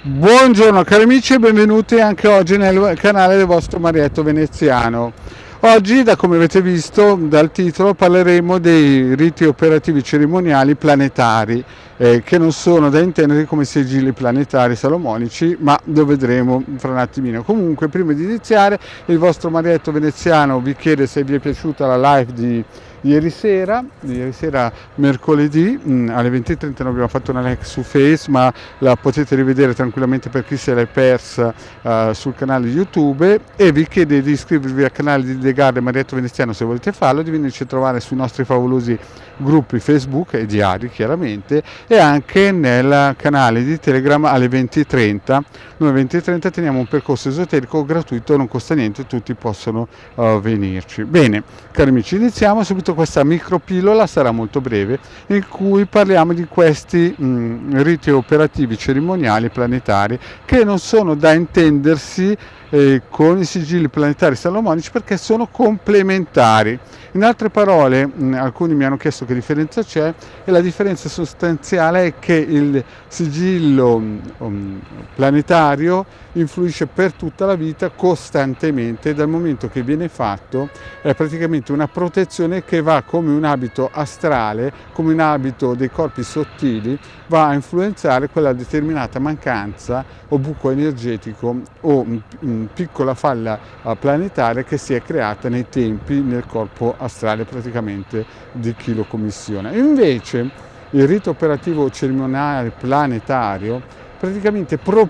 Buongiorno cari amici e benvenuti anche oggi nel canale del vostro Marietto Veneziano. Oggi, da come avete visto dal titolo, parleremo dei riti operativi cerimoniali planetari, che non sono da intendere come sigilli planetari salomonici, ma lo vedremo fra un attimino. Comunque, prima di iniziare, il vostro Marietto Veneziano vi chiede se vi è piaciuta la live di ieri sera mercoledì alle 20:30 abbiamo fatto una live su Face, ma la potete rivedere tranquillamente per chi se l'è persa sul canale YouTube, e vi chiede di iscrivervi al canale di Legare Marietto Veneziano se volete farlo, di venirci a trovare sui nostri favolosi gruppi Facebook e diari chiaramente, e anche nel canale di Telegram alle 20:30. Noi alle 20:30 teniamo un percorso esoterico gratuito, non costa niente, tutti possono venirci. Bene, cari amici, iniziamo subito questa micropillola, sarà molto breve, in cui parliamo di questi riti operativi cerimoniali planetari che non sono da intendersi con i sigilli planetari salomonici, perché sono complementari. In altre parole, alcuni mi hanno chiesto che differenza c'è, e la differenza sostanziale è che il sigillo planetario influisce per tutta la vita costantemente. Dal momento che viene fatto è praticamente una protezione che va come un abito astrale, come un abito dei corpi sottili, va a influenzare quella determinata mancanza o buco energetico o piccola falla planetaria che si è creata nei tempi nel corpo astrale praticamente di chi lo commissiona. Invece il rito operativo cerimoniale planetario praticamente può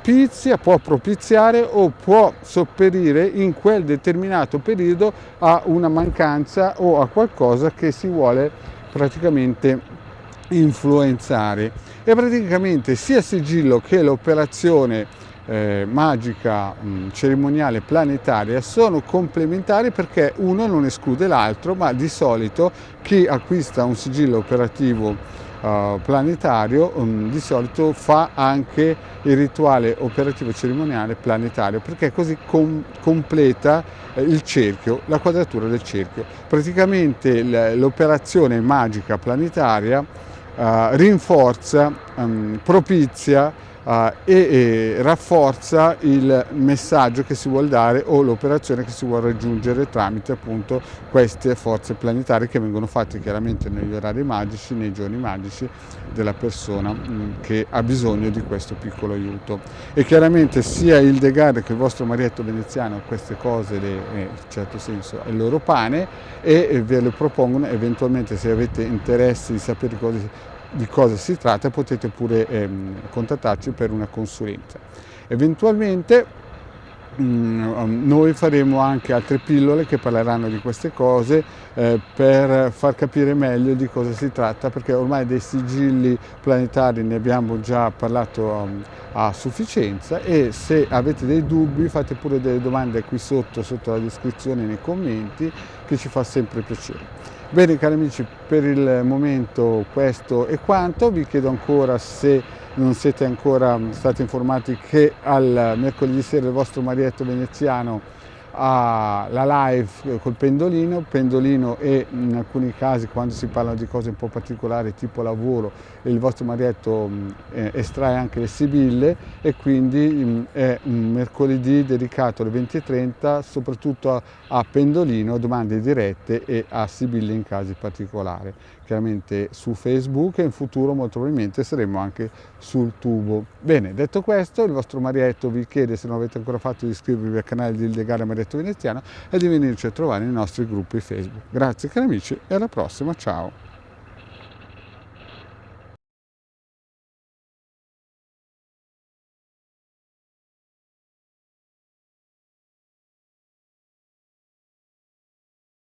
propiziare o può sopperire in quel determinato periodo a una mancanza o a qualcosa che si vuole praticamente influenzare. E praticamente sia il sigillo che l'operazione magica cerimoniale planetaria sono complementari, perché uno non esclude l'altro, ma di solito chi acquista un sigillo operativo planetario di solito fa anche il rituale operativo cerimoniale planetario, perché così completa il cerchio, la quadratura del cerchio. Praticamente l'operazione magica planetaria rinforza, propizia e rafforza il messaggio che si vuole dare o l'operazione che si vuole raggiungere tramite appunto queste forze planetarie, che vengono fatte chiaramente negli orari magici, nei giorni magici della persona che ha bisogno di questo piccolo aiuto. E chiaramente sia il Degare che il vostro Marietto Veneziano queste cose in certo senso è il loro pane, e ve le propongono. Eventualmente, se avete interesse di sapere di cosa si tratta, potete pure contattarci per una consulenza. Eventualmente noi faremo anche altre pillole che parleranno di queste cose, per far capire meglio di cosa si tratta, perché ormai dei sigilli planetari ne abbiamo già parlato a sufficienza, e se avete dei dubbi fate pure delle domande qui sotto la descrizione, nei commenti, che ci fa sempre piacere. Bene cari amici, per il momento questo è quanto. Vi chiedo ancora, se non siete ancora stati informati, che al mercoledì sera il vostro Marietto Veneziano ha la live col pendolino, e in alcuni casi, quando si parla di cose un po' particolari tipo lavoro, il vostro Marietto estrae anche le sibille, e quindi è un mercoledì dedicato alle 20:30 soprattutto a pendolino, domande dirette, e a sibille in casi particolari. Chiaramente su Facebook, e in futuro molto probabilmente saremo anche sul tubo. Bene, detto questo, il vostro Marietto vi chiede, se non avete ancora fatto, di iscrivervi al canale di Legare Marietto Veneziano e di venirci a trovare nei nostri gruppi Facebook. Grazie cari amici, e alla prossima, ciao!